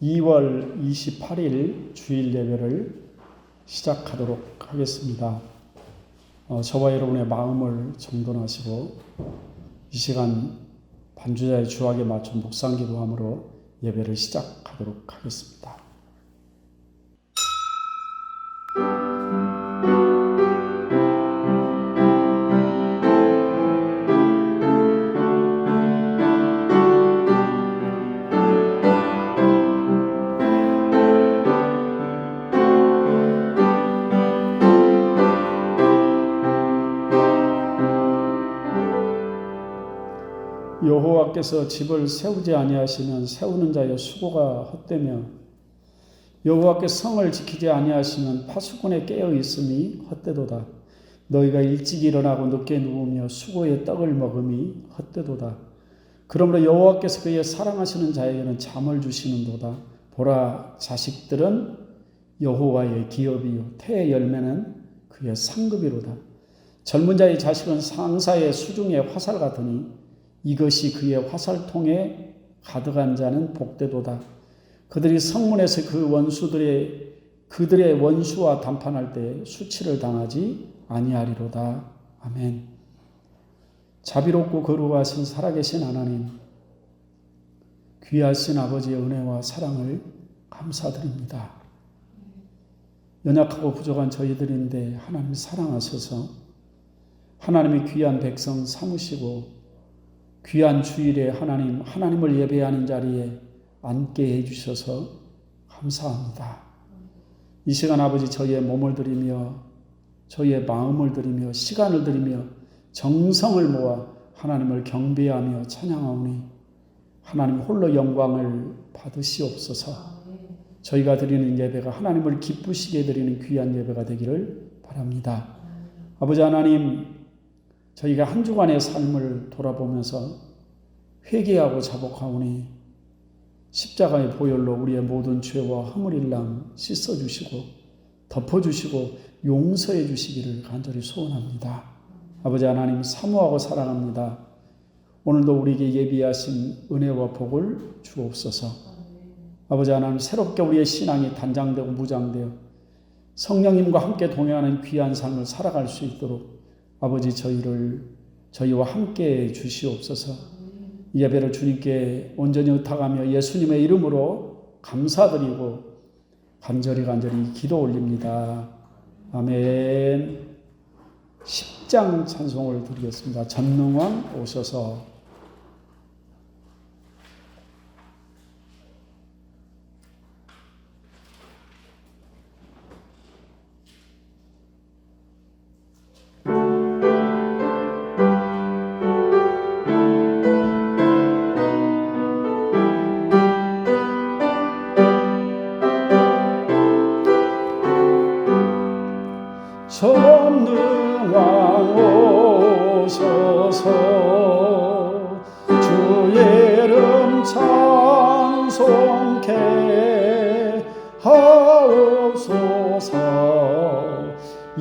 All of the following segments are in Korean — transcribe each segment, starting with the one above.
2월 28일 주일 예배를 시작하도록 하겠습니다. 저와 여러분의 마음을 정돈하시고 이 시간 반주자의 주악에 맞춘 묵상 기도함으로 예배를 시작하도록 하겠습니다. 여호와께서 집을 세우지 아니하시면 세우는 자의 수고가 헛되며 여호와께서 성을 지키지 아니하시면 파수꾼의 깨어 있음이 헛되도다. 너희가 일찍 일어나고 늦게 누우며 수고의 떡을 먹음이 헛되도다. 그러므로 여호와께서 그의 사랑하시는 자에게는 잠을 주시는도다. 보라, 자식들은 여호와의 기업이요 태의 열매는 그의 상급이로다. 젊은 자의 자식은 상사의 수중의 화살 같으니 이것이 그의 화살통에 가득한 자는 복되도다. 그들이 성문에서 그 원수들의 그들의 원수와 담판할 때 수치를 당하지 아니하리로다. 아멘. 자비롭고 거룩하신 살아계신 하나님, 귀하신 아버지의 은혜와 사랑을 감사드립니다. 연약하고 부족한 저희들인데 하나님 사랑하셔서 하나님의 귀한 백성 삼으시고 귀한 주일에 하나님을 예배하는 자리에 앉게 해주셔서 감사합니다. 이 시간 아버지 저희의 몸을 드리며 저희의 마음을 드리며 시간을 드리며 정성을 모아 하나님을 경배하며 찬양하오니 하나님 홀로 영광을 받으시옵소서. 저희가 드리는 예배가 하나님을 기쁘시게 드리는 귀한 예배가 되기를 바랍니다. 아버지 하나님, 저희가 한 주간의 삶을 돌아보면서 회개하고 자복하오니 십자가의 보혈로 우리의 모든 죄와 허물일랑 씻어주시고 덮어주시고 용서해 주시기를 간절히 소원합니다. 아버지 하나님, 사모하고 사랑합니다. 오늘도 우리에게 예비하신 은혜와 복을 주옵소서. 아버지 하나님, 새롭게 우리의 신앙이 단장되고 무장되어 성령님과 함께 동행하는 귀한 삶을 살아갈 수 있도록 아버지 저희와 함께 주시옵소서. 이 예배를 주님께 온전히 의탁하며 예수님의 이름으로 감사드리고 간절히 기도 올립니다. 아멘. 10장 찬송을 드리겠습니다. 전능왕 오셔서. 전능왕 오셔서 주의 이름 찬송케 하옵소서.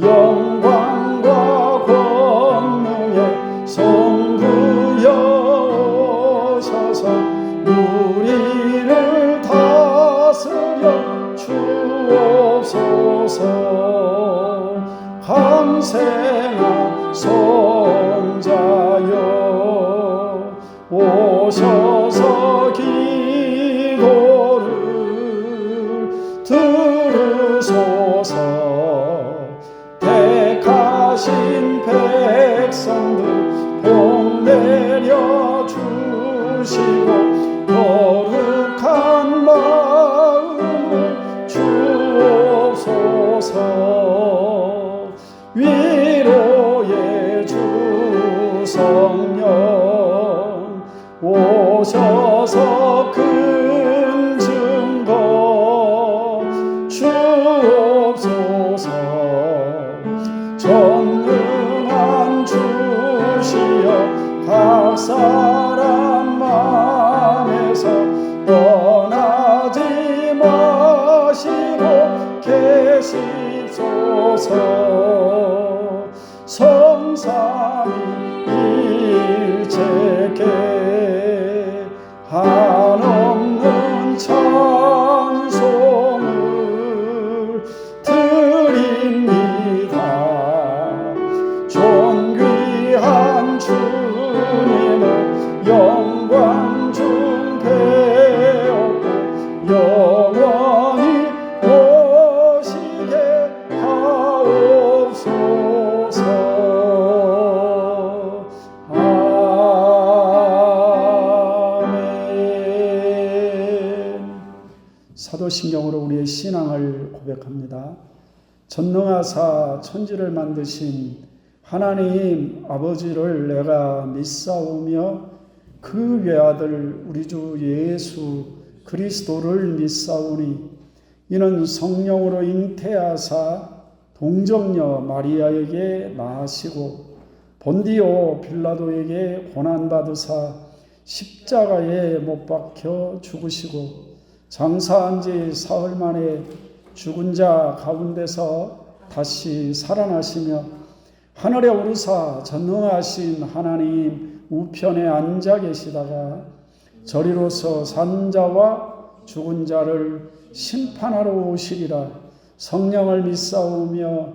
영광과 권능의 성부여 오셔서 우리를 다스려 주옵소서. 감생한 성자여 오셔서 기도를 들으소서. 택하신 백성들 복 내려 주시고 거룩한 마음을 주옵소서. 위로의 주 성령 오셔서 큰 증거 주옵소서. 전능한 주시여 각 사람 마음에서 떠나지 마시고 계십소서. 성삼위일체께 한없는 찬송을 드립니다. 존귀한 주님을 영광 중 배우고 영원히 오시게 하옵소서. 아멘. 사도신경으로 우리의 신앙을 고백합니다. 전능하사 천지를 만드신 하나님 아버지를 내가 믿사오며 그 외아들 우리 주 예수 그리스도를 믿사오니 이는 성령으로 잉태하사 동정녀 마리아에게 나시고 본디오 빌라도에게 고난받으사 십자가에 못 박혀 죽으시고 장사한 지 사흘 만에 죽은 자 가운데서 다시 살아나시며 하늘에 오르사 전능하신 하나님 우편에 앉아 계시다가 저리로서 산 자와 죽은 자를 심판하러 오시리라. 성령을 믿사오며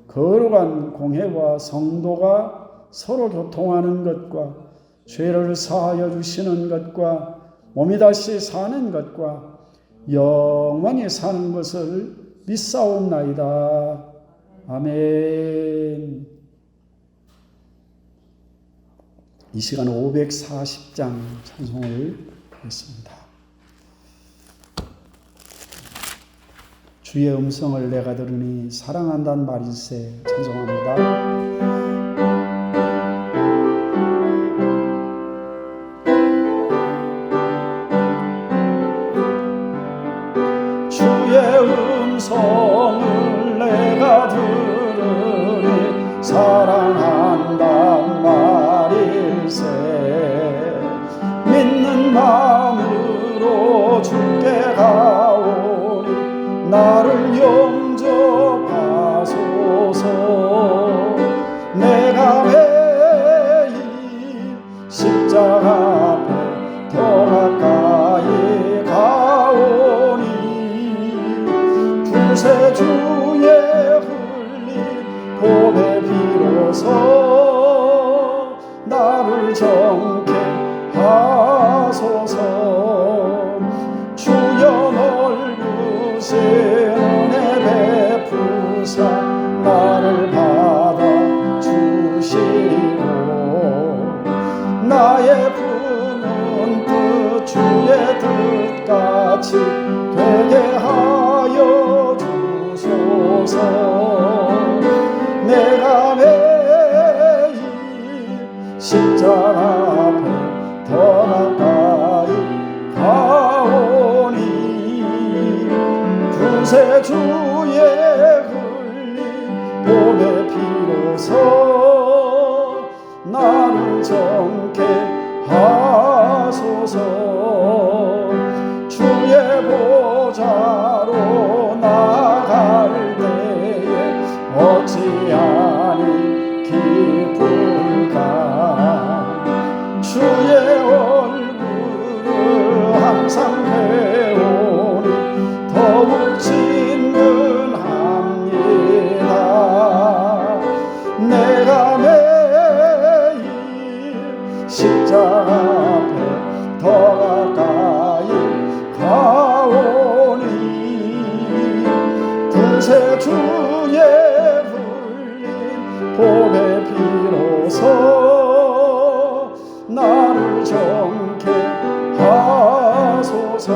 거룩한 공회와 성도가 서로 교통하는 것과 죄를 사하여 주시는 것과 몸이 다시 사는 것과 영원히 사는 것을 믿사옵나이다. 아멘. 이 시간 540장 찬송을 하겠습니다. 주의 음성을 내가 들으니 사랑한다는 말일세. 찬송합니다. 음성을 내가 들으니 사랑한단 말일세. 믿는 마음으로 주께 가오니 나를 영접하소서. 내가 매일 십자가 앞에 더 가까이 가오니 구세주의 흘린 보배 비로소 나를 정케 하소서. 주여 넓으신 은혜 베푸사 나를 받아 주시고 나의 품은 뜻 주의 뜻같이 되게 하여 내가 매일 십자가 앞에 더 가까이 가오니 구세주의 흘린 보배 피로서 나를 정케 하소서. 주의 보좌로 나갈 때에 어찌하니 기쁠까. 주의 얼굴을 항상 배우니 더욱 친근합니다. 내가 매일 십자가 앞에 더 가까이 가오니 구세주의 흘린 보배 피로소 나를 정케 하소서.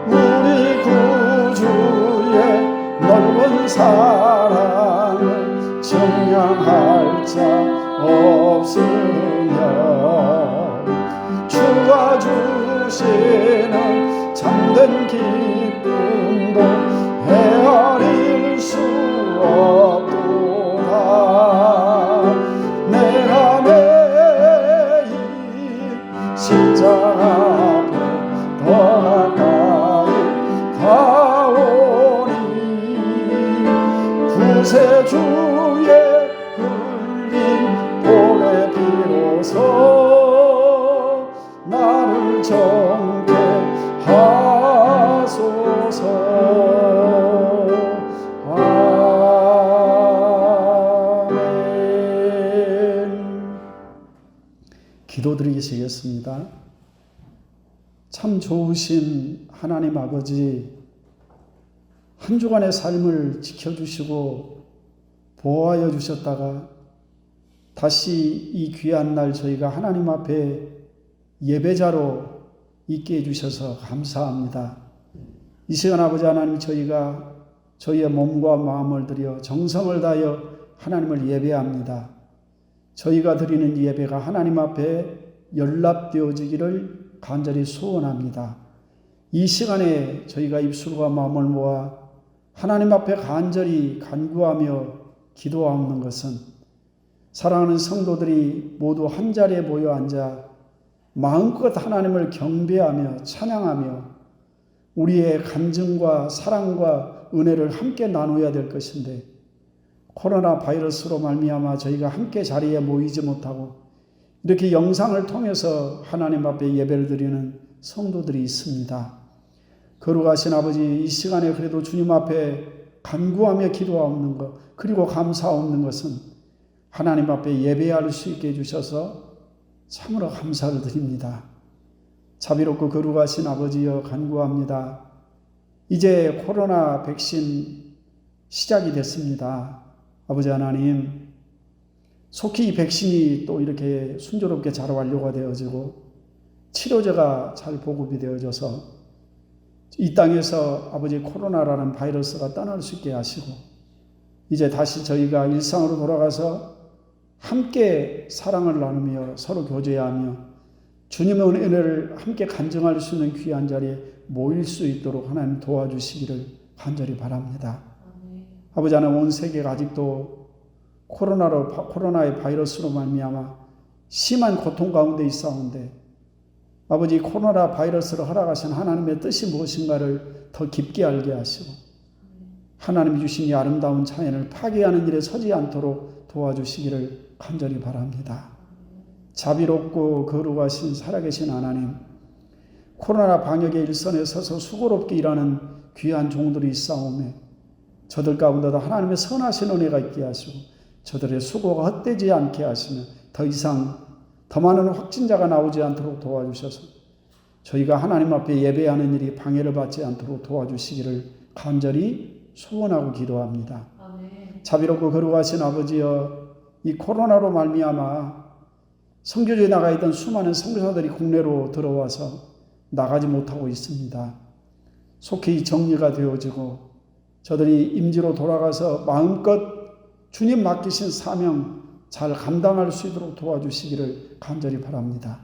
우리 구주의 넓은 사랑을 증명할 자 없으며 주가 주시는 참된 기쁨도 헤아릴 수 없도다. 내가 매일 십자가 앞에 더 가까이 가오니 구세주의 흘린 보배 비로소 나를 정케 하소서. 아멘. 기도드리시겠습니다. 참 좋으신 하나님 아버지, 한 주간의 삶을 지켜주시고 보호하여 주셨다가 다시 이 귀한 날 저희가 하나님 앞에 예배자로 있게 해주셔서 감사합니다. 이 시간 아버지 하나님, 저희가 저희의 몸과 마음을 들여 정성을 다하여 하나님을 예배합니다. 저희가 드리는 예배가 하나님 앞에 연락되어지기를 간절히 소원합니다. 이 시간에 저희가 입술과 마음을 모아 하나님 앞에 간절히 간구하며 기도하는 것은 사랑하는 성도들이 모두 한자리에 모여 앉아 마음껏 하나님을 경배하며 찬양하며 우리의 간증과 사랑과 은혜를 함께 나누어야 될 것인데, 코로나 바이러스로 말미암아 저희가 함께 자리에 모이지 못하고 이렇게 영상을 통해서 하나님 앞에 예배를 드리는 성도들이 있습니다. 거룩하신 아버지, 이 시간에 그래도 주님 앞에 간구하며 기도하옵는 것, 그리고 감사하옵는 것은 하나님 앞에 예배할 수 있게 해주셔서 참으로 감사를 드립니다. 자비롭고 거룩하신 아버지여, 간구합니다. 이제 코로나 백신 시작이 됐습니다. 아버지 하나님, 속히 이 백신이 또 이렇게 순조롭게 잘 완료가 되어지고 치료제가 잘 보급이 되어져서 이 땅에서 아버지 코로나라는 바이러스가 떠날 수 있게 하시고 이제 다시 저희가 일상으로 돌아가서 함께 사랑을 나누며 서로 교제하며 주님의 은혜를 함께 간증할 수 있는 귀한 자리에 모일 수 있도록 하나님 도와주시기를 간절히 바랍니다. 아버지 하나님, 온 세계가 아직도 코로나의 바이러스로 말미암아 심한 고통 가운데 있사온데 아버지, 코로나 바이러스를 허락하신 하나님의 뜻이 무엇인가를 더 깊게 알게 하시고 하나님이 주신 이 아름다운 자연을 파괴하는 일에 서지 않도록 도와주시기를 간절히 바랍니다. 자비롭고 거룩하신 살아계신 하나님, 코로나 방역의 일선에 서서 수고롭게 일하는 귀한 종들이 있사오매 저들 가운데도 하나님의 선하신 은혜가 있게 하시고 저들의 수고가 헛되지 않게 하시며 더 이상 더 많은 확진자가 나오지 않도록 도와주셔서 저희가 하나님 앞에 예배하는 일이 방해를 받지 않도록 도와주시기를 간절히 소원하고 기도합니다. 아멘. 자비롭고 거룩하신 아버지여, 이 코로나로 말미암아 선교지에 나가 있던 수많은 선교사들이 국내로 들어와서 나가지 못하고 있습니다. 속히 정리가 되어지고 저들이 임지로 돌아가서 마음껏 주님 맡기신 사명 잘 감당할 수 있도록 도와주시기를 간절히 바랍니다.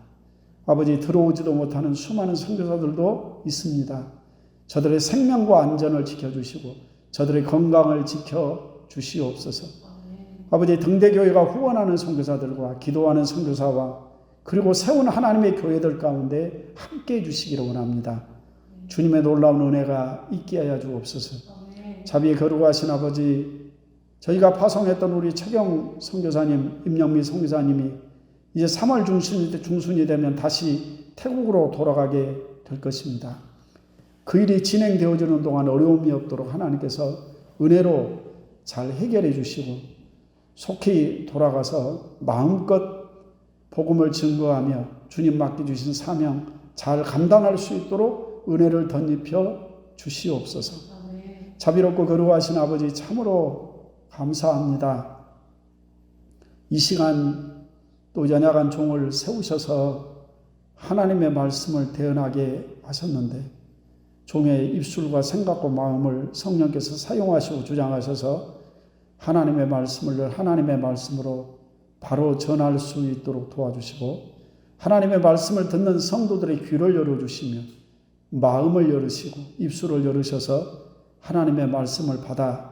아버지, 들어오지도 못하는 수많은 선교사들도 있습니다. 저들의 생명과 안전을 지켜주시고 저들의 건강을 지켜주시옵소서. 아버지, 등대교회가 후원하는 선교사들과 기도하는 선교사와 그리고 세운 하나님의 교회들 가운데 함께 해주시기를 원합니다. 주님의 놀라운 은혜가 있게 하여 주옵소서. 자비의 거룩하신 아버지, 저희가 파송했던 우리 최경 선교사님, 임영미 선교사님이 이제 3월 중순이 되면 다시 태국으로 돌아가게 될 것입니다. 그 일이 진행되어지는 동안 어려움이 없도록 하나님께서 은혜로 잘 해결해 주시고 속히 돌아가서 마음껏 복음을 증거하며 주님 맡겨주신 사명 잘 감당할 수 있도록 은혜를 덧입혀 주시옵소서. 자비롭고 거룩하신 아버지, 참으로 감사합니다. 이 시간 또 연약한 종을 세우셔서 하나님의 말씀을 대언하게 하셨는데 종의 입술과 생각과 마음을 성령께서 사용하시고 주장하셔서 하나님의 말씀을 하나님의 말씀으로 바로 전할 수 있도록 도와주시고 하나님의 말씀을 듣는 성도들의 귀를 열어주시며 마음을 열으시고 입술을 열으셔서 하나님의 말씀을 받아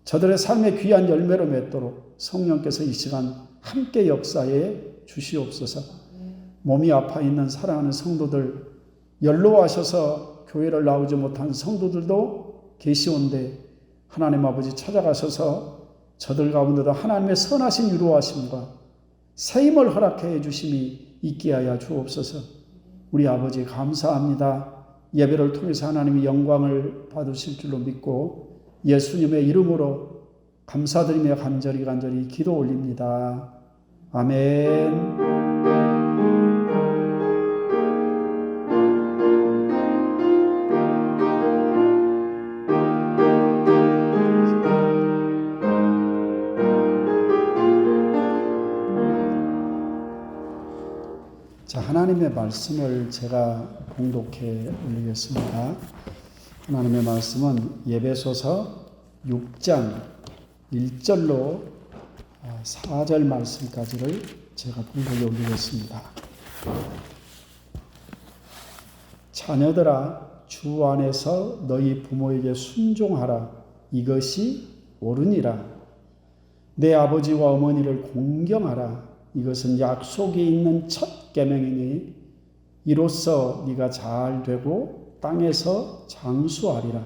저들의 삶의 귀한 열매로 맺도록 성령께서 이 시간 함께 역사해 주시옵소서. 몸이 아파 있는 사랑하는 성도들, 연로하셔서 교회를 나오지 못한 성도들도 계시온데 하나님 아버지 찾아가셔서 저들 가운데도 하나님의 선하신 위로하심과 세임을 허락해 주심이 있게 하여 주옵소서. 우리 아버지 감사합니다. 예배를 통해서 하나님의 영광을 받으실 줄로 믿고 예수님의 이름으로 감사드리며 간절히 기도 올립니다. 아멘. 자, 하나님의 말씀을 제가 봉독해 올리겠습니다. 하나님의 말씀은 에베소서 6장 1절로 4절 말씀까지를 제가 봉독해 올리겠습니다. 자녀들아, 주 안에서 너희 부모에게 순종하라. 이것이 옳으니라. 내 아버지와 어머니를 공경하라. 이것은 약속이 있는 첫 계명이니 이로써 네가 잘 되고 땅에서 장수하리라.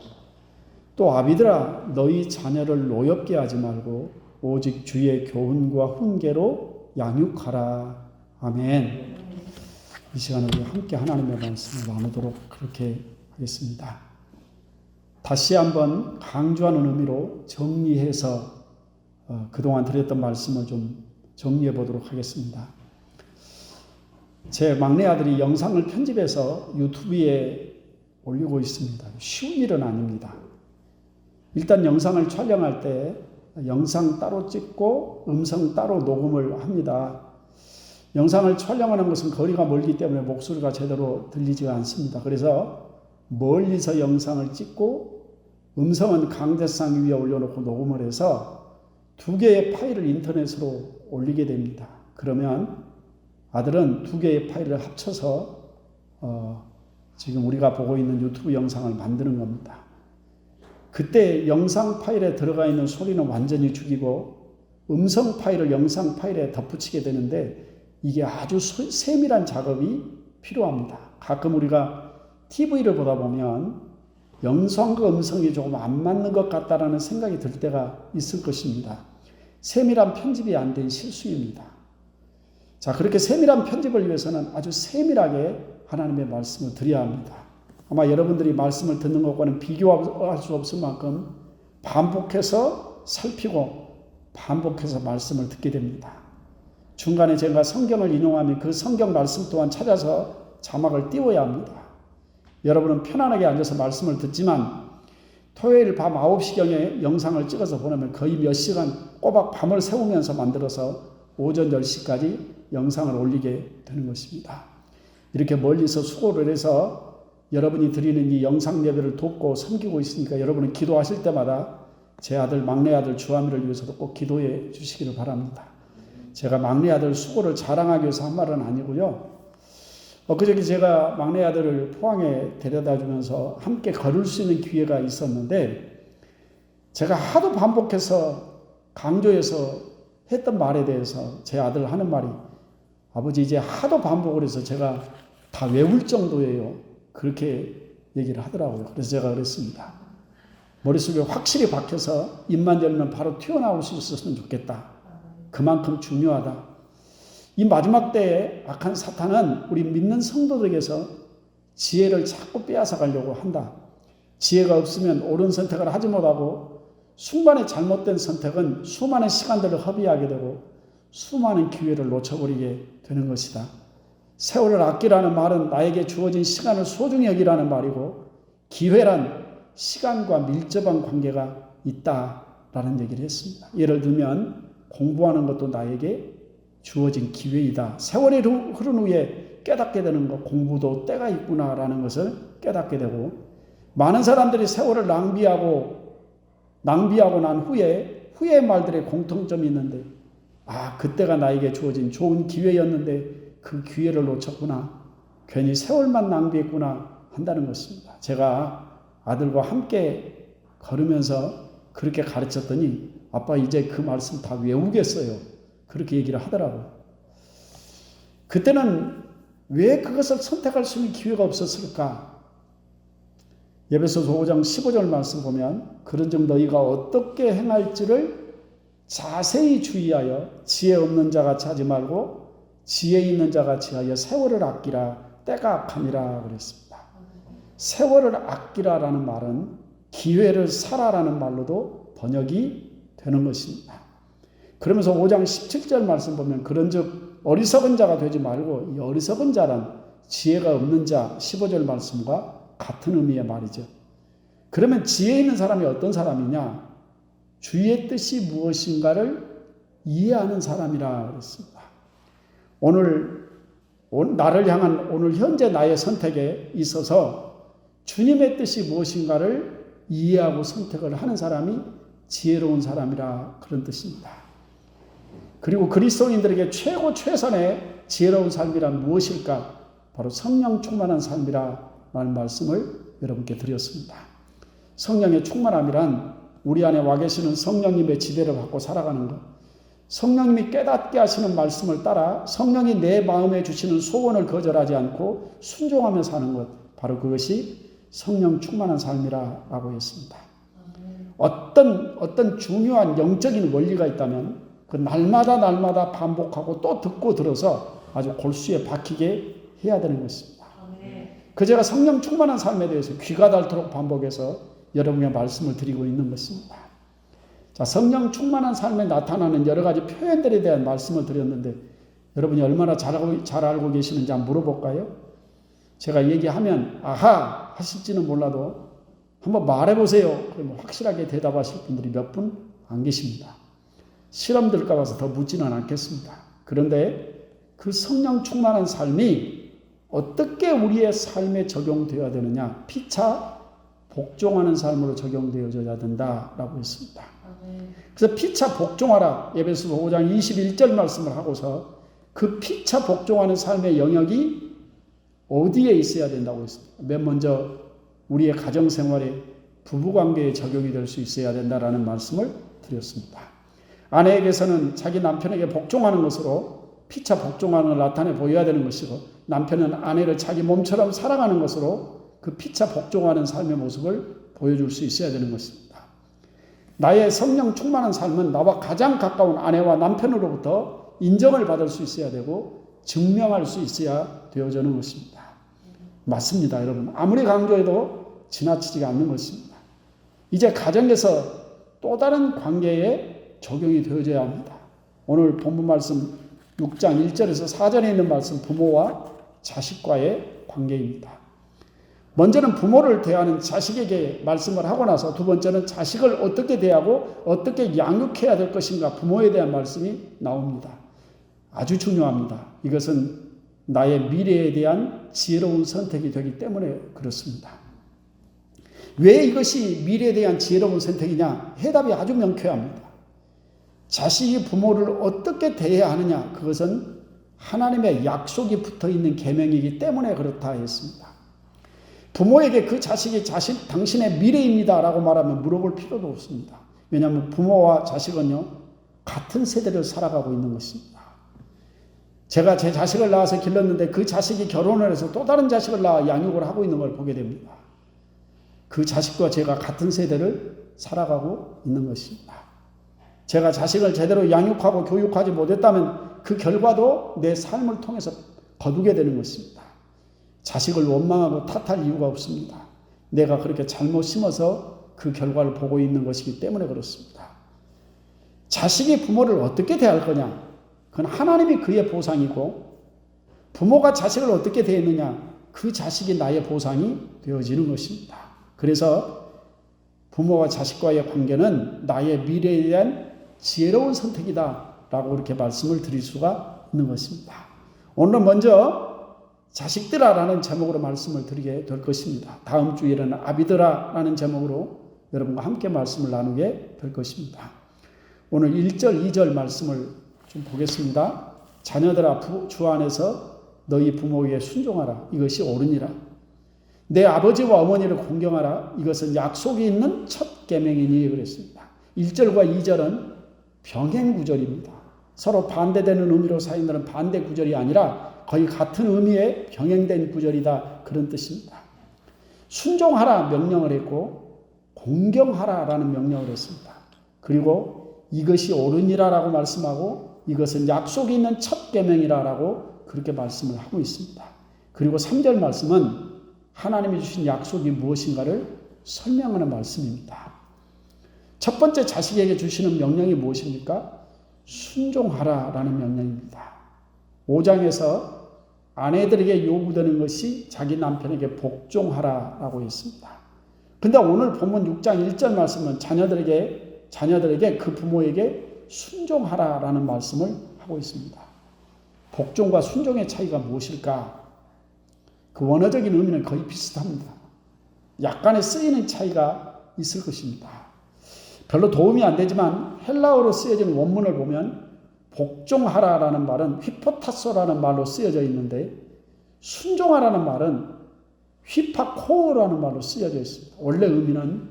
또 아비들아, 너희 자녀를 노엽게 하지 말고 오직 주의 교훈과 훈계로 양육하라. 아멘. 이 시간에 우리 함께 하나님의 말씀을 나누도록 그렇게 하겠습니다. 다시 한번 강조하는 의미로 정리해서 그동안 드렸던 말씀을 좀 정리해 보도록 하겠습니다. 제 막내 아들이 영상을 편집해서 유튜브에 올리고 있습니다. 쉬운 일은 아닙니다. 일단 영상을 촬영할 때 영상 따로 찍고 음성 따로 녹음을 합니다. 영상을 촬영하는 것은 거리가 멀기 때문에 목소리가 제대로 들리지가 않습니다. 그래서 멀리서 영상을 찍고 음성은 강대상 위에 올려놓고 녹음을 해서 2개의 파일을 인터넷으로 올리게 됩니다. 그러면 아들은 2개의 파일을 합쳐서 지금 우리가 보고 있는 유튜브 영상을 만드는 겁니다. 그때 영상 파일에 들어가 있는 소리는 완전히 죽이고 음성 파일을 영상 파일에 덧붙이게 되는데 이게 아주 세밀한 작업이 필요합니다. 가끔 우리가 TV를 보다 보면 영상과 음성이 조금 안 맞는 것 같다라는 생각이 들 때가 있을 것입니다. 세밀한 편집이 안 된 실수입니다. 자, 그렇게 세밀한 편집을 위해서는 아주 세밀하게 하나님의 말씀을 드려야 합니다. 아마 여러분들이 말씀을 듣는 것과는 비교할 수 없을 만큼 반복해서 살피고 반복해서 말씀을 듣게 됩니다. 중간에 제가 성경을 인용하면 그 성경 말씀 또한 찾아서 자막을 띄워야 합니다. 여러분은 편안하게 앉아서 말씀을 듣지만 토요일 밤 9시경에 영상을 찍어서 보내면 거의 몇 시간 꼬박 밤을 새우면서 만들어서 오전 10시까지 영상을 올리게 되는 것입니다. 이렇게 멀리서 수고를 해서 여러분이 드리는 이 영상 예배를 돕고 섬기고 있으니까 여러분은 기도하실 때마다 제 아들 막내 아들 주하미를 위해서도 꼭 기도해 주시기를 바랍니다. 제가 막내 아들 수고를 자랑하기 위해서 한 말은 아니고요. 엊그저께 제가 막내 아들을 포항에 데려다 주면서 함께 걸을 수 있는 기회가 있었는데 제가 하도 반복해서 강조해서 했던 말에 대해서 제 아들 하는 말이 아버지 이제 하도 반복을 해서 제가 다 외울 정도예요. 그렇게 얘기를 하더라고요. 그래서 제가 그랬습니다. 머릿속에 확실히 박혀서 입만 열면 바로 튀어나올 수 있었으면 좋겠다. 그만큼 중요하다. 이 마지막 때에 악한 사탄은 우리 믿는 성도들에게서 지혜를 자꾸 빼앗아 가려고 한다. 지혜가 없으면 옳은 선택을 하지 못하고 수많은 잘못된 선택은 수많은 시간들을 허비하게 되고 수많은 기회를 놓쳐버리게 되는 것이다. 세월을 아끼라는 말은 나에게 주어진 시간을 소중히 여기라는 말이고 기회란 시간과 밀접한 관계가 있다라는 얘기를 했습니다. 예를 들면 공부하는 것도 나에게 주어진 기회이다. 세월이 흐른 후에 깨닫게 되는 것, 공부도 때가 있구나라는 것을 깨닫게 되고 많은 사람들이 세월을 낭비하고 난 후회의 말들의 공통점이 있는데 그때가 나에게 주어진 좋은 기회였는데 그 기회를 놓쳤구나. 괜히 세월만 낭비했구나 한다는 것입니다. 제가 아들과 함께 걸으면서 그렇게 가르쳤더니 아빠 이제 그 말씀 다 외우겠어요. 그렇게 얘기를 하더라고요. 그때는 왜 그것을 선택할 수 있는 기회가 없었을까? 에베소서 5장 15절 말씀 보면 그런즉 너희가 어떻게 행할지를 자세히 주의하여 지혜 없는 자같이 하지 말고 지혜 있는 자같이 하여 세월을 아끼라. 때가 악함이라 그랬습니다. 세월을 아끼라라는 말은 기회를 살아라는 말로도 번역이 되는 것입니다. 그러면서 5장 17절 말씀 보면 그런즉 어리석은 자가 되지 말고 이 어리석은 자란 지혜가 없는 자 15절 말씀과 같은 의미의 말이죠. 그러면 지혜 있는 사람이 어떤 사람이냐? 주의 뜻이 무엇인가를 이해하는 사람이라 그랬습니다. 오늘 나를 향한 오늘 현재 나의 선택에 있어서 주님의 뜻이 무엇인가를 이해하고 선택을 하는 사람이 지혜로운 사람이라 그런 뜻입니다. 그리고 그리스도인들에게 최선의 지혜로운 삶이란 무엇일까? 바로 성령 충만한 삶이라는 말씀을 여러분께 드렸습니다. 성령의 충만함이란 우리 안에 와 계시는 성령님의 지대를 받고 살아가는 것. 성령님이 깨닫게 하시는 말씀을 따라 성령이 내 마음에 주시는 소원을 거절하지 않고 순종하며 사는 것. 바로 그것이 성령 충만한 삶이라고 했습니다. 어떤 중요한 영적인 원리가 있다면 그 날마다 반복하고 또 듣고 들어서 아주 골수에 박히게 해야 되는 것입니다. 그 제가 성령 충만한 삶에 대해서 귀가 닳도록 반복해서 여러분에게 말씀을 드리고 있는 것입니다. 자, 성령 충만한 삶에 나타나는 여러 가지 표현들에 대한 말씀을 드렸는데 여러분이 얼마나 잘 알고 계시는지 한번 물어볼까요? 제가 얘기하면 아하 하실지는 몰라도 한번 말해보세요. 그러면 확실하게 대답하실 분들이 몇 분 안 계십니다. 실험 들까 봐서 더 묻지는 않겠습니다. 그런데 그 성령 충만한 삶이 어떻게 우리의 삶에 적용되어야 되느냐? 피차 복종하는 삶으로 적용되어져야 된다라고 했습니다. 그래서 피차 복종하라. 에베소서 5장 21절 말씀을 하고서 그 피차 복종하는 삶의 영역이 어디에 있어야 된다고 했습니다. 맨 먼저 우리의 가정생활에 부부관계에 적용이 될 수 있어야 된다라는 말씀을 드렸습니다. 아내에게서는 자기 남편에게 복종하는 것으로 피차 복종하는 걸 나타내 보여야 되는 것이고 남편은 아내를 자기 몸처럼 사랑하는 것으로 그 피차 복종하는 삶의 모습을 보여줄 수 있어야 되는 것입니다. 나의 성령 충만한 삶은 나와 가장 가까운 아내와 남편으로부터 인정을 받을 수 있어야 되고 증명할 수 있어야 되어지는 것입니다. 맞습니다, 여러분. 아무리 강조해도 지나치지가 않는 것입니다. 이제 가정에서 또 다른 관계에 적용이 되어져야 합니다. 오늘 본문 말씀 6장 1절에서 4절에 있는 말씀 부모와 자식과의 관계입니다. 먼저는 부모를 대하는 자식에게 말씀을 하고 나서 두 번째는 자식을 어떻게 대하고 어떻게 양육해야 될 것인가 부모에 대한 말씀이 나옵니다. 아주 중요합니다. 이것은 나의 미래에 대한 지혜로운 선택이 되기 때문에 그렇습니다. 왜 이것이 미래에 대한 지혜로운 선택이냐? 해답이 아주 명쾌합니다. 자식이 부모를 어떻게 대해야 하느냐? 그것은 하나님의 약속이 붙어있는 계명이기 때문에 그렇다 했습니다. 부모에게 그 자식이 당신의 미래입니다 라고 말하면 물어볼 필요도 없습니다. 왜냐하면 부모와 자식은요 같은 세대를 살아가고 있는 것입니다. 제가 제 자식을 낳아서 길렀는데 그 자식이 결혼을 해서 또 다른 자식을 낳아 양육을 하고 있는 걸 보게 됩니다. 그 자식과 제가 같은 세대를 살아가고 있는 것입니다. 제가 자식을 제대로 양육하고 교육하지 못했다면 그 결과도 내 삶을 통해서 거두게 되는 것입니다. 자식을 원망하고 탓할 이유가 없습니다. 내가 그렇게 잘못 심어서 그 결과를 보고 있는 것이기 때문에 그렇습니다. 자식이 부모를 어떻게 대할 거냐? 그건 하나님이 그의 보상이고 부모가 자식을 어떻게 대했느냐? 그 자식이 나의 보상이 되어지는 것입니다. 그래서 부모와 자식과의 관계는 나의 미래에 대한 지혜로운 선택이다 라고 그렇게 말씀을 드릴 수가 있는 것입니다. 오늘은 먼저 자식들아 라는 제목으로 말씀을 드리게 될 것입니다. 다음 주에는 아비들아 라는 제목으로 여러분과 함께 말씀을 나누게 될 것입니다. 오늘 1절 2절 말씀을 좀 보겠습니다. 자녀들아 주 안에서 너희 부모에게 순종하라. 이것이 옳으니라. 내 아버지와 어머니를 공경하라. 이것은 약속이 있는 첫 계명이니 그랬습니다. 1절과 2절은 병행 구절입니다. 서로 반대되는 의미로 사용되는 반대 구절이 아니라 거의 같은 의미의 병행된 구절이다. 그런 뜻입니다. 순종하라 명령을 했고 공경하라라는 명령을 했습니다. 그리고 이것이 옳으니라라고 말씀하고 이것은 약속이 있는 첫 계명이라라고 그렇게 말씀을 하고 있습니다. 그리고 3절 말씀은 하나님이 주신 약속이 무엇인가를 설명하는 말씀입니다. 첫 번째 자식에게 주시는 명령이 무엇입니까? 순종하라라는 명령입니다. 5장에서 아내들에게 요구되는 것이 자기 남편에게 복종하라라고 했습니다. 근데 오늘 본문 6장 1절 말씀은 자녀들에게 그 부모에게 순종하라라는 말씀을 하고 있습니다. 복종과 순종의 차이가 무엇일까? 그 원어적인 의미는 거의 비슷합니다. 약간의 쓰이는 차이가 있을 것입니다. 별로 도움이 안 되지만 헬라어로 쓰여진 원문을 보면 복종하라라는 말은 휘포타소라는 말로 쓰여져 있는데 순종하라는 말은 휘파코어라는 말로 쓰여져 있습니다. 원래 의미는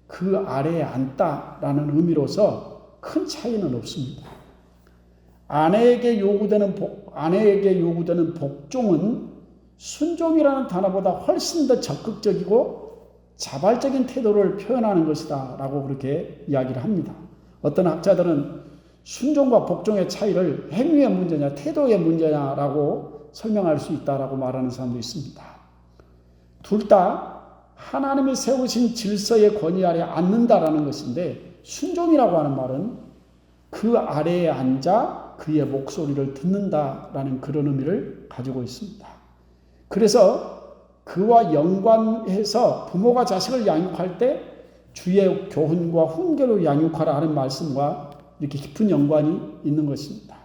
그 아래에 앉다라는 의미로서 큰 차이는 없습니다. 아내에게 요구되는 복종은 순종이라는 단어보다 훨씬 더 적극적이고 자발적인 태도를 표현하는 것이다 라고 그렇게 이야기를 합니다. 어떤 학자들은 순종과 복종의 차이를 행위의 문제냐 태도의 문제냐라고 설명할 수 있다라고 말하는 사람도 있습니다. 둘 다 하나님이 세우신 질서의 권위 아래 앉는다라는 것인데, 순종이라고 하는 말은 그 아래에 앉아 그의 목소리를 듣는다라는 그런 의미를 가지고 있습니다. 그래서 그와 연관해서 부모가 자식을 양육할 때 주의 교훈과 훈계로 양육하라 하는 말씀과 이렇게 깊은 연관이 있는 것입니다.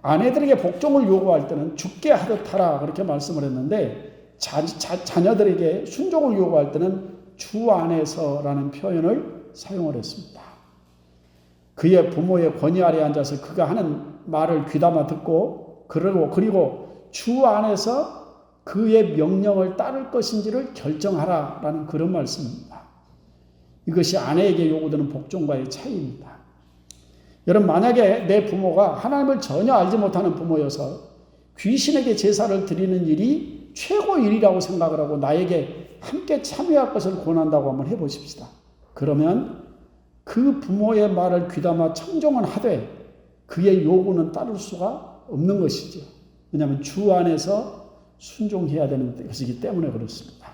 아내들에게 복종을 요구할 때는 죽게 하듯 하라 그렇게 말씀을 했는데, 자녀들에게 순종을 요구할 때는 주 안에서라는 표현을 사용을 했습니다. 그의 부모의 권위 아래 앉아서 그가 하는 말을 귀담아 듣고, 그리고 주 안에서 그의 명령을 따를 것인지를 결정하라라는 그런 말씀입니다. 이것이 아내에게 요구되는 복종과의 차이입니다. 여러분, 만약에 내 부모가 하나님을 전혀 알지 못하는 부모여서 귀신에게 제사를 드리는 일이 최고 일이라고 생각을 하고 나에게 함께 참여할 것을 권한다고 한번 해보십시다. 그러면 그 부모의 말을 귀담아 청종은 하되 그의 요구는 따를 수가 없는 것이죠. 왜냐하면 주 안에서 순종해야 되는 것이기 때문에 그렇습니다.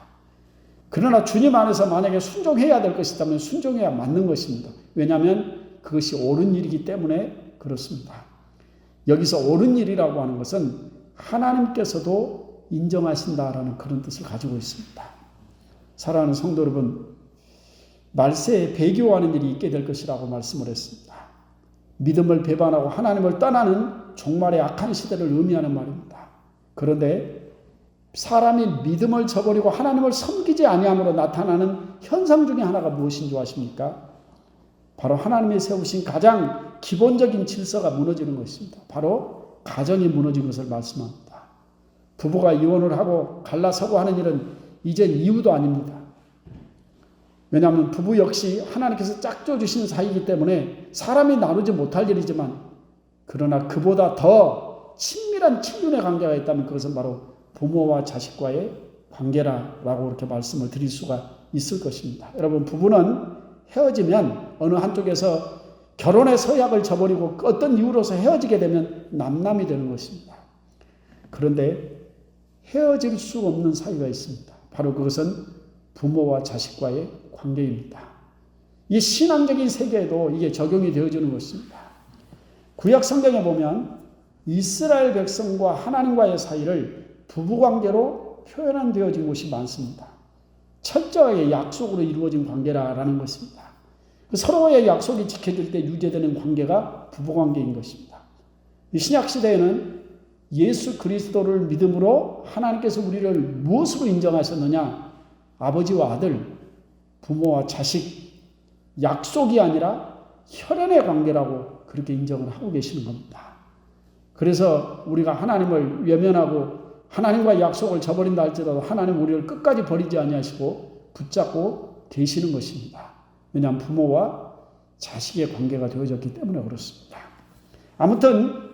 그러나 주님 안에서 만약에 순종해야 될 것이 있다면 순종해야 맞는 것입니다. 왜냐하면 그것이 옳은 일이기 때문에 그렇습니다. 여기서 옳은 일이라고 하는 것은 하나님께서도 인정하신다라는 그런 뜻을 가지고 있습니다. 사랑하는 성도 여러분, 말세에 배교하는 일이 있게 될 것이라고 말씀을 했습니다. 믿음을 배반하고 하나님을 떠나는 종말의 악한 시대를 의미하는 말입니다. 그런데 사람이 믿음을 저버리고 하나님을 섬기지 아니함으로 나타나는 현상 중에 하나가 무엇인 줄 아십니까? 바로 하나님이 세우신 가장 기본적인 질서가 무너지는 것입니다. 바로 가정이 무너진 것을 말씀합니다. 부부가 이혼을 하고 갈라서고 하는 일은 이젠 이유도 아닙니다. 왜냐하면 부부 역시 하나님께서 짝져 주신 사이이기 때문에 사람이 나누지 못할 일이지만, 그러나 그보다 더 친밀한 친륜의 관계가 있다면 그것은 바로 부모와 자식과의 관계라고 이렇게 말씀을 드릴 수가 있을 것입니다. 여러분, 부부는 헤어지면 어느 한쪽에서 결혼의 서약을 저버리고 어떤 이유로서 헤어지게 되면 남남이 되는 것입니다. 그런데 헤어질 수 없는 사이가 있습니다. 바로 그것은 부모와 자식과의 관계입니다. 이 신앙적인 세계에도 이게 적용이 되어지는 것입니다. 구약 성경에 보면 이스라엘 백성과 하나님과의 사이를 부부관계로 표현되어진 곳이 많습니다. 철저하게 약속으로 이루어진 관계라는 것입니다. 서로의 약속이 지켜질 때 유지되는 관계가 부부관계인 것입니다. 신약시대에는 예수 그리스도를 믿음으로 하나님께서 우리를 무엇으로 인정하셨느냐? 아버지와 아들, 부모와 자식, 약속이 아니라 혈연의 관계라고 그렇게 인정을 하고 계시는 겁니다. 그래서 우리가 하나님을 외면하고 하나님과 약속을 저버린다 할지라도 하나님 우리를 끝까지 버리지 아니하시고 붙잡고 계시는 것입니다. 왜냐하면 부모와 자식의 관계가 되어졌기 때문에 그렇습니다. 아무튼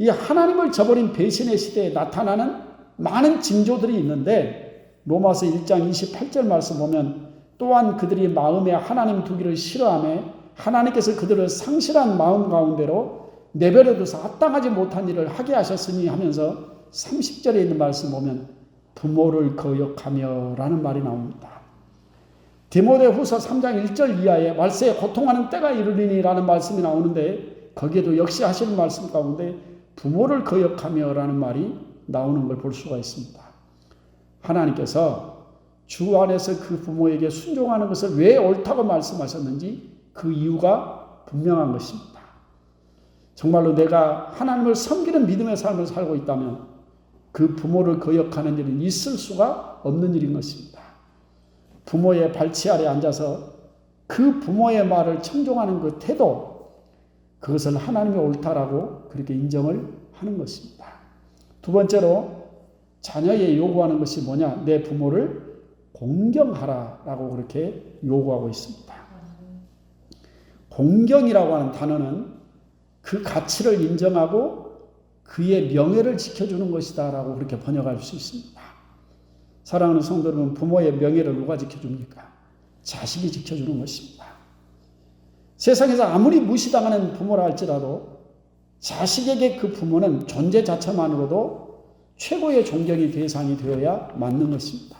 이 하나님을 저버린 배신의 시대에 나타나는 많은 징조들이 있는데, 로마서 1장 28절 말씀 보면 또한 그들이 마음에 하나님 두기를 싫어하며 하나님께서 그들을 상실한 마음 가운데로 내버려 두사 합당하지 못한 일을 하게 하셨으니 하면서 30절에 있는 말씀 보면 부모를 거역하며 라는 말이 나옵니다. 디모데후서 3장 1절 이하에 말세에 고통하는 때가 이르리니 라는 말씀이 나오는데, 거기에도 역시 하시는 말씀 가운데 부모를 거역하며 라는 말이 나오는 걸 볼 수가 있습니다. 하나님께서 주 안에서 그 부모에게 순종하는 것을 왜 옳다고 말씀하셨는지 그 이유가 분명한 것입니다. 정말로 내가 하나님을 섬기는 믿음의 삶을 살고 있다면 그 부모를 거역하는 일은 있을 수가 없는 일인 것입니다. 부모의 발치 아래 앉아서 그 부모의 말을 청종하는 그 태도, 그것을 하나님이 옳다라고 그렇게 인정을 하는 것입니다. 두 번째로 자녀에 요구하는 것이 뭐냐? 내 부모를 공경하라라고 그렇게 요구하고 있습니다. 공경이라고 하는 단어는 그 가치를 인정하고 그의 명예를 지켜주는 것이다라고 그렇게 번역할 수 있습니다. 사랑하는 성도 여러분, 부모의 명예를 누가 지켜줍니까? 자식이 지켜주는 것입니다. 세상에서 아무리 무시당하는 부모라 할지라도 자식에게 그 부모는 존재 자체만으로도 최고의 존경의 대상이 되어야 맞는 것입니다.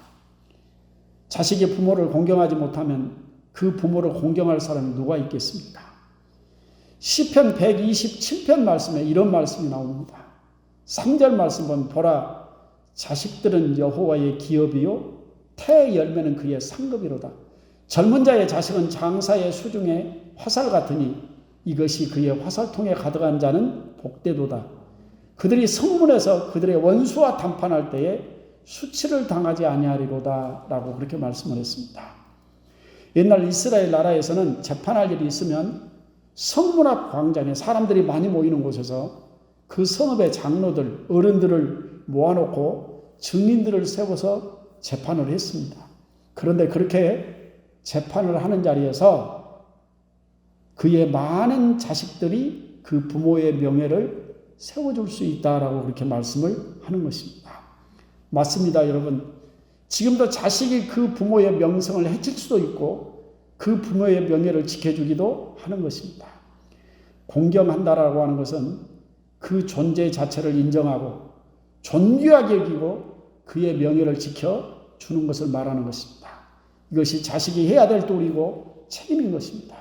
자식이 부모를 공경하지 못하면 그 부모를 공경할 사람이 누가 있겠습니까? 시편 127편 말씀에 이런 말씀이 나옵니다. 3절 말씀 보면 보라 자식들은 여호와의 기업이요 태의 열매는 그의 상급이로다. 젊은 자의 자식은 장사의 수중에 화살 같으니 이것이 그의 화살통에 가득한 자는 복되도다. 그들이 성문에서 그들의 원수와談판할 때에 수치를 당하지 아니하리로다 라고 그렇게 말씀을 했습니다. 옛날 이스라엘 나라에서는 재판할 일이 있으면 성문 앞 광장에 사람들이 많이 모이는 곳에서 그 성읍의 장로들, 어른들을 모아놓고 증인들을 세워서 재판을 했습니다. 그런데 그렇게 재판을 하는 자리에서 그의 많은 자식들이 그 부모의 명예를 세워줄 수 있다라고 그렇게 말씀을 하는 것입니다. 맞습니다, 여러분. 지금도 자식이 그 부모의 명성을 해칠 수도 있고 그 부모의 명예를 지켜주기도 하는 것입니다. 공경한다라고 하는 것은 그 존재 자체를 인정하고 존귀하게 여기고 그의 명예를 지켜주는 것을 말하는 것입니다. 이것이 자식이 해야 될 도리고 책임인 것입니다.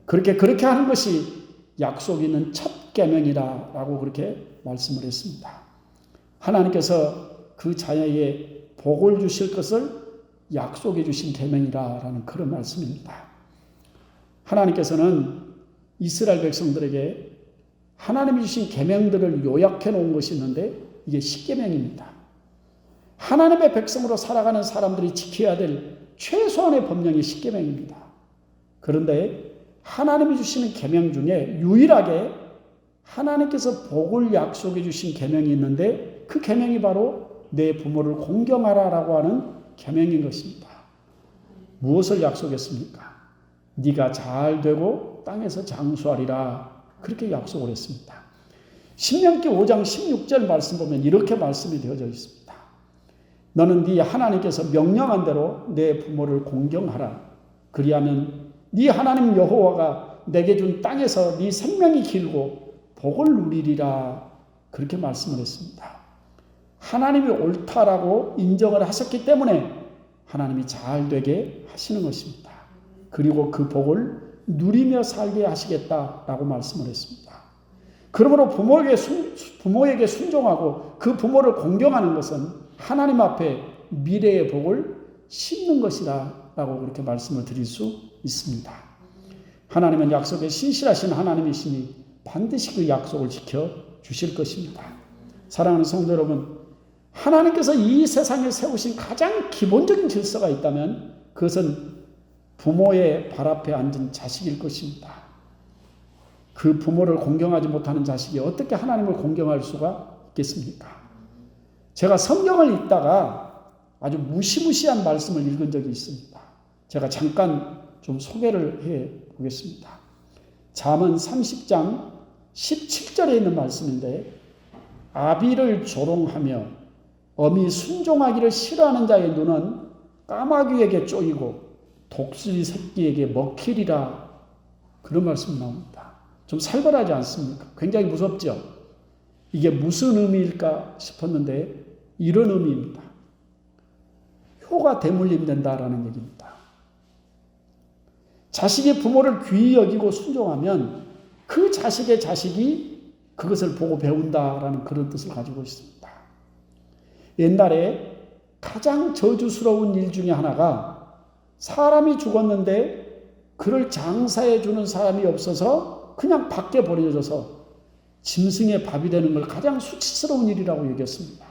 그렇게 하는 것이 약속 있는 첫 계명이다라고 그렇게 말씀을 했습니다. 하나님께서 그 자녀에게 복을 주실 것을 약속해 주신 계명이라는 그런 말씀입니다. 하나님께서는 이스라엘 백성들에게 하나님이 주신 계명들을 요약해 놓은 것이 있는데 이게 십계명입니다. 하나님의 백성으로 살아가는 사람들이 지켜야 될 최소한의 법령이 십계명입니다. 그런데 하나님이 주시는 계명 중에 유일하게 하나님께서 복을 약속해 주신 계명이 있는데 그 계명이 바로 내 부모를 공경하라라고 하는 계명인 것입니다. 무엇을 약속했습니까? 네가 잘 되고 땅에서 장수하리라 그렇게 약속을 했습니다. 신명기 5장 16절 말씀 보면 이렇게 말씀이 되어져 있습니다. 너는 네 하나님께서 명령한 대로 내 부모를 공경하라. 그리하면 네 하나님 여호와가 내게 준 땅에서 네 생명이 길고 복을 누리리라 그렇게 말씀을 했습니다. 하나님이 옳다라고 인정을 하셨기 때문에 하나님이 잘 되게 하시는 것입니다. 그리고 그 복을 누리며 살게 하시겠다라고 말씀을 했습니다. 그러므로 부모에게 순종하고 그 부모를 공경하는 것은 하나님 앞에 미래의 복을 심는 것이다 라고 그렇게 말씀을 드릴 수 있습니다. 하나님은 약속에 신실하신 하나님이시니 반드시 그 약속을 지켜주실 것입니다. 사랑하는 성도 여러분, 하나님께서 이 세상에 세우신 가장 기본적인 질서가 있다면 그것은 부모의 발 앞에 앉은 자식일 것입니다. 그 부모를 공경하지 못하는 자식이 어떻게 하나님을 공경할 수가 있겠습니까? 제가 성경을 읽다가 아주 무시무시한 말씀을 읽은 적이 있습니다. 제가 잠깐 좀 소개를 해 보겠습니다. 잠언 30장 17절에 있는 말씀인데 아비를 조롱하며 엄히 순종하기를 싫어하는 자의 눈은 까마귀에게 쪼이고 독수리 새끼에게 먹히리라 그런 말씀이 나옵니다. 좀 살벌하지 않습니까? 굉장히 무섭죠? 이게 무슨 의미일까 싶었는데 이런 의미입니다. 효가 대물림 된다라는 얘기입니다. 자식이 부모를 귀히 여기고 순종하면 그 자식의 자식이 그것을 보고 배운다라는 그런 뜻을 가지고 있습니다. 옛날에 가장 저주스러운 일 중에 하나가 사람이 죽었는데 그를 장사해 주는 사람이 없어서 그냥 밖에 버려져서 짐승의 밥이 되는 걸 가장 수치스러운 일이라고 여겼습니다.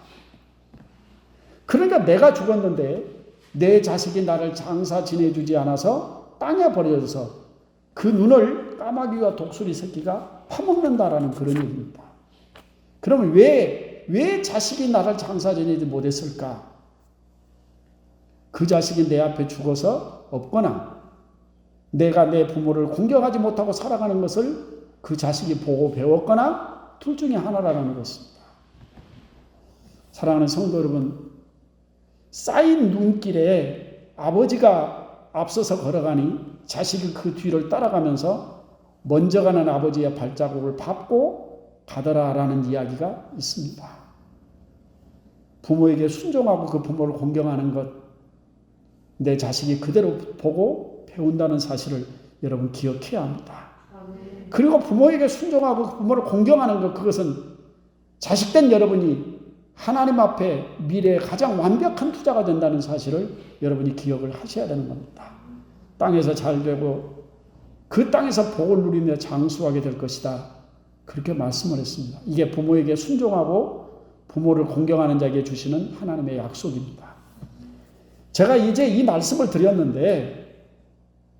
그러니까 내가 죽었는데 내 자식이 나를 장사 지내주지 않아서 땅에 버려져서 그 눈을 까마귀와 독수리 새끼가 파먹는다라는 그런 얘기입니다. 그러면 왜 자식이 나를 장사 지내지 못했을까? 그 자식이 내 앞에 죽어서 없거나 내가 내 부모를 공경하지 못하고 살아가는 것을 그 자식이 보고 배웠거나 둘 중에 하나라는 것입니다. 사랑하는 성도 여러분, 쌓인 눈길에 아버지가 앞서서 걸어가니 자식이 그 뒤를 따라가면서 먼저 가는 아버지의 발자국을 밟고 가더라라는 이야기가 있습니다. 부모에게 순종하고 그 부모를 공경하는 것, 내 자식이 그대로 보고 배운다는 사실을 여러분 기억해야 합니다. 그리고 부모에게 순종하고 부모를 공경하는 것, 그것은 자식된 여러분이 하나님 앞에 미래에 가장 완벽한 투자가 된다는 사실을 여러분이 기억을 하셔야 되는 겁니다. 땅에서 잘 되고 그 땅에서 복을 누리며 장수하게 될 것이다. 그렇게 말씀을 했습니다. 이게 부모에게 순종하고 부모를 공경하는 자에게 주시는 하나님의 약속입니다. 제가 이제 이 말씀을 드렸는데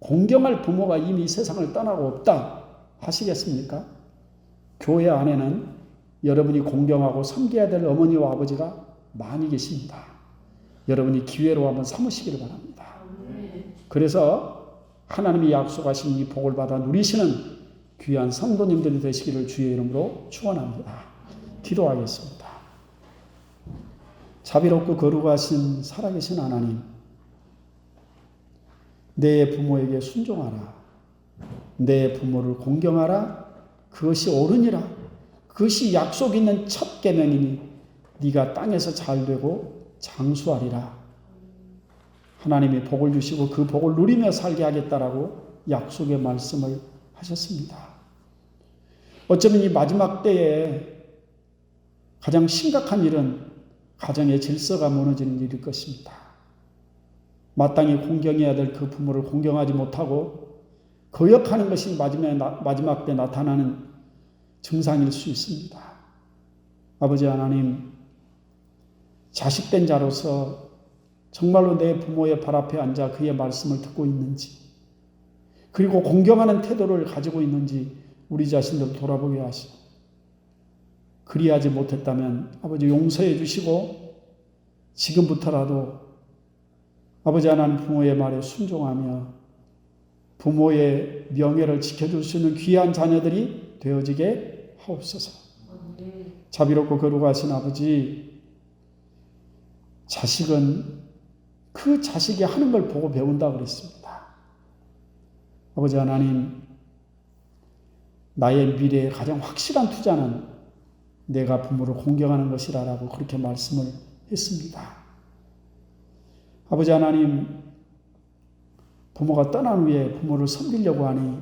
공경할 부모가 이미 세상을 떠나고 없다 하시겠습니까? 교회 안에는 여러분이 공경하고 섬겨야 될 어머니와 아버지가 많이 계십니다. 여러분이 기회로 한번 삼으시기를 바랍니다. 그래서 하나님이 약속하신 이 복을 받아 누리시는 귀한 성도님들이 되시기를 주의 이름으로 축원합니다. 기도하겠습니다. 자비롭고 거룩하신 살아계신 하나님, 내 부모에게 순종하라. 내 부모를 공경하라. 그것이 옳으니라. 그것이 약속 있는 첫 계명이니 네가 땅에서 잘되고 장수하리라. 하나님이 복을 주시고 그 복을 누리며 살게 하겠다라고 약속의 말씀을 하셨습니다. 어쩌면 이 마지막 때에 가장 심각한 일은 가정의 질서가 무너지는 일일 것입니다. 마땅히 공경해야 될 그 부모를 공경하지 못하고 거역하는 것이 마지막 때 나타나는 증상일 수 있습니다. 아버지 하나님, 자식된 자로서 정말로 내 부모의 발 앞에 앉아 그의 말씀을 듣고 있는지, 그리고 공경하는 태도를 가지고 있는지 우리 자신들 돌아보게 하시고, 그리하지 못했다면 아버지 용서해 주시고 지금부터라도 아버지 하나님 부모의 말에 순종하며 부모의 명예를 지켜줄 수 있는 귀한 자녀들이 되어지게 하옵소서. 자비롭고 거룩하신 아버지, 자식은 그 자식이 하는 걸 보고 배운다고 그랬습니다. 아버지 하나님, 나의 미래에 가장 확실한 투자는 내가 부모를 공경하는 것이라고 그렇게 말씀을 했습니다. 아버지 하나님, 부모가 떠난 후에 부모를 섬기려고 하니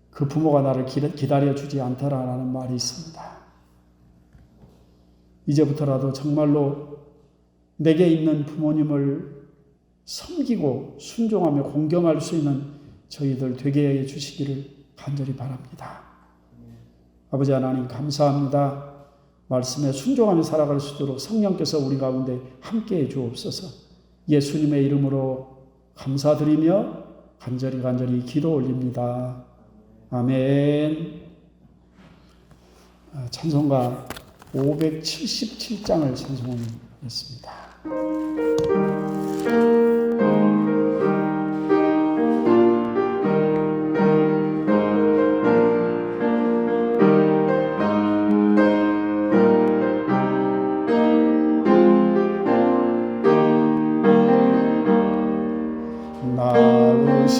그 부모가 나를 기다려주지 않더라라는 말이 있습니다. 이제부터라도 정말로 내게 있는 부모님을 섬기고 순종하며 공경할 수 있는 저희들 되게 해 주시기를 간절히 바랍니다. 아버지 하나님 감사합니다. 말씀에 순종하며 살아갈 수 있도록 성령께서 우리 가운데 함께해 주옵소서. 예수님의 이름으로 감사드리며 간절히 기도 올립니다. 아멘. 찬송가 577장을 찬송했습니다.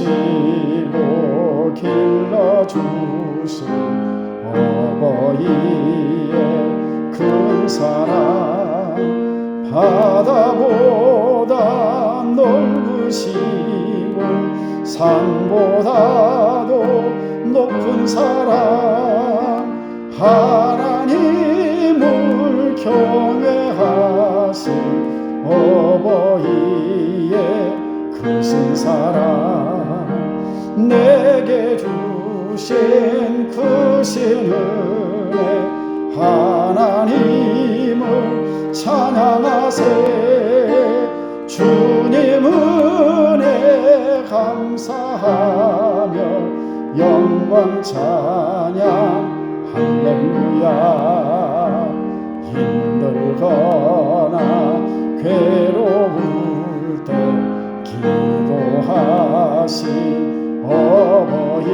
낳으시고 길러주신 어버이의 큰 사랑, 바다보다 넓으시고 산보다도 높은 사랑, 하나님을 경외하신 어버이의 크신 사랑, 내게 주신 크신 은혜, 하나님을 찬양하세. 주님 은혜 감사하며 영광 찬양 할렐루야. 힘들거나 괴로울 때 기도하신 어버이,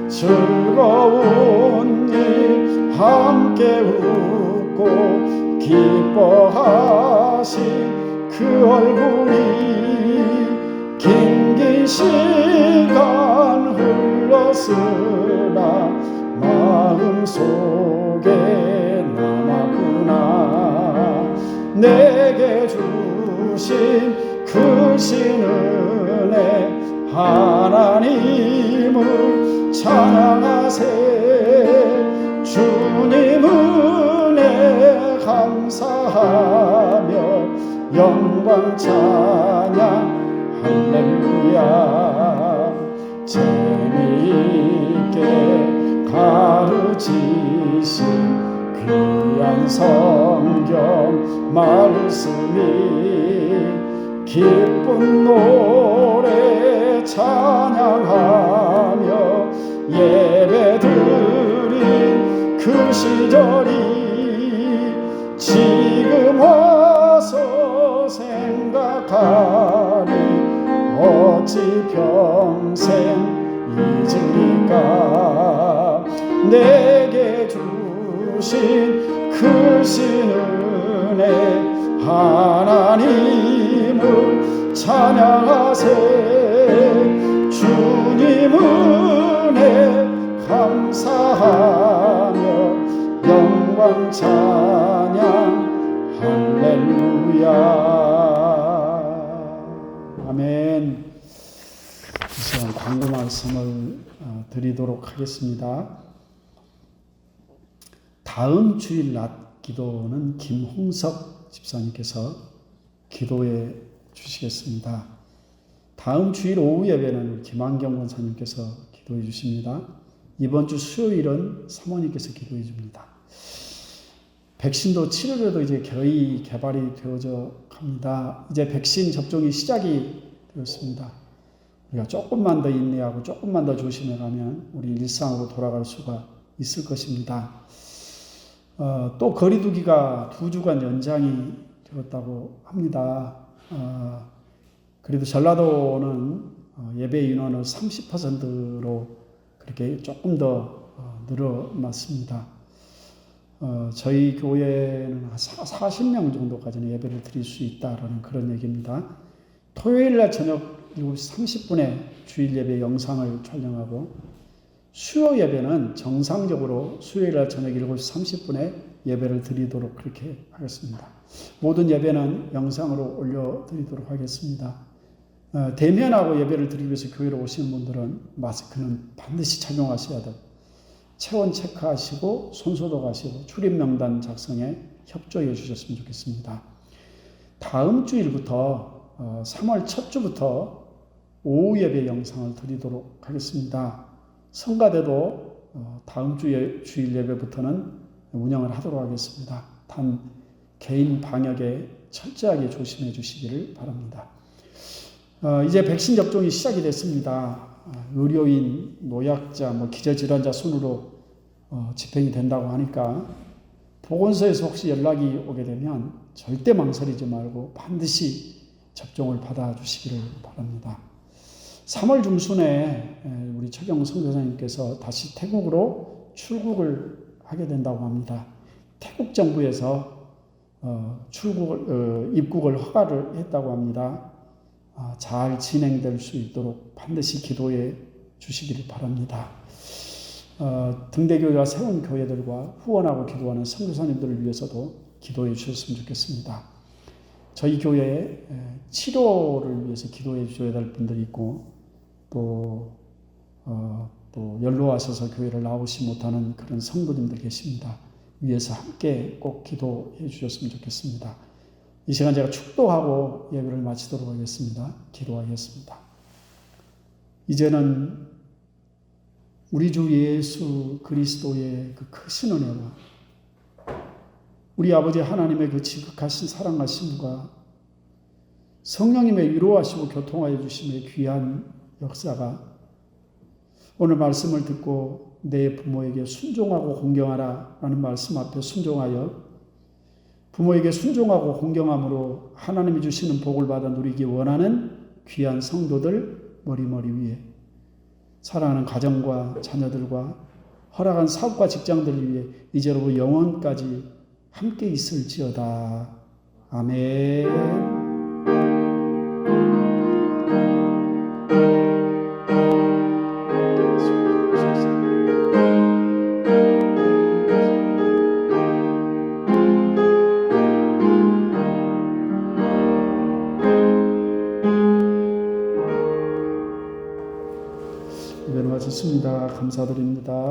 즐거운 일 함께 웃고 기뻐하신 그 얼굴이 긴긴 시간 흘렀으나 마음속에 남았구나. 내게 주신 크신 은혜 하나님을 찬양하세. 주님 은혜 감사하며 영광 찬양 할렐루야. 재미있게 가르치신 귀한 성경 말씀이 기쁜 노래 찬양하며 예배드린 그 시절이 지금 와서 생각하니 어찌 평생 잊으리까. 내게 주신 크신 은혜 하나님을 찬양하세. 주님 은혜 감사하며 영광 찬양 할렐루야. 아멘. 이 시간 광고 말씀을 드리도록 하겠습니다. 다음 주일 낮 기도는 김홍석 집사님께서 기도해 주시겠습니다. 다음 주일 오후 예배는 김한경 권사님께서 기도해 주십니다. 이번 주 수요일은 사모님께서 기도해 줍니다. 백신도 7월에도 이제 거의 개발이 되어져 갑니다. 이제 백신 접종이 시작이 되었습니다. 우리가 조금만 더 인내하고 조금만 더 조심해 가면 우리 일상으로 돌아갈 수가 있을 것입니다. 또 거리두기가 2주간 연장이 되었다고 합니다. 그래도 전라도는 예배 인원을 30%로 그렇게 조금 더 늘어났습니다. 저희 교회는 40명 정도까지는 예배를 드릴 수 있다라는 그런 얘기입니다. 토요일 날 저녁 7시 30분에 주일 예배 영상을 촬영하고 수요 예배는 정상적으로 수요일 날 저녁 7시 30분에 예배를 드리도록 그렇게 하겠습니다. 모든 예배는 영상으로 올려드리도록 하겠습니다. 대면하고 예배를 드리기 위해서 교회로 오시는 분들은 마스크는 반드시 착용하셔야 돼요. 체온 체크하시고 손소독하시고 출입 명단 작성에 협조해 주셨으면 좋겠습니다. 다음 주일부터 3월 첫 주부터 오후 예배 영상을 드리도록 하겠습니다. 성가대도 다음 주일 예배부터는 운영을 하도록 하겠습니다. 단 개인 방역에 철저하게 조심해 주시기를 바랍니다. 이제 백신 접종이 시작이 됐습니다. 의료인, 노약자, 기저질환자 순으로 집행이 된다고 하니까 보건소에서 혹시 연락이 오게 되면 절대 망설이지 말고 반드시 접종을 받아주시기를 바랍니다. 3월 중순에 우리 최경 선교사님께서 다시 태국으로 출국을 하게 된다고 합니다. 태국 정부에서 입국을 허가를 했다고 합니다. 잘 진행될 수 있도록 반드시 기도해 주시기를 바랍니다. 등대교회가 세운 교회들과 후원하고 기도하는 선교사님들을 위해서도 기도해 주셨으면 좋겠습니다. 저희 교회에 치료를 위해서 기도해 주셔야 될 분들이 있고 또 연로하셔서 교회를 나오지 못하는 그런 성도님들 계십니다. 위에서 함께 꼭 기도해 주셨으면 좋겠습니다. 이 시간 제가 축도하고 예배를 마치도록 하겠습니다. 기도하겠습니다. 이제는 우리 주 예수 그리스도의 그 크신 은혜와 우리 아버지 하나님의 그 지극하신 사랑하심과 성령님의 위로하시고 교통하여 주심의 귀한 역사가 오늘 말씀을 듣고 내 부모에게 순종하고 공경하라 라는 말씀 앞에 순종하여 부모에게 순종하고 공경함으로 하나님이 주시는 복을 받아 누리기 원하는 귀한 성도들 머리머리 위에 사랑하는 가정과 자녀들과 허락한 사업과 직장들 위해 이제로부터 영원까지 함께 있을지어다. 아멘. 감사드립니다.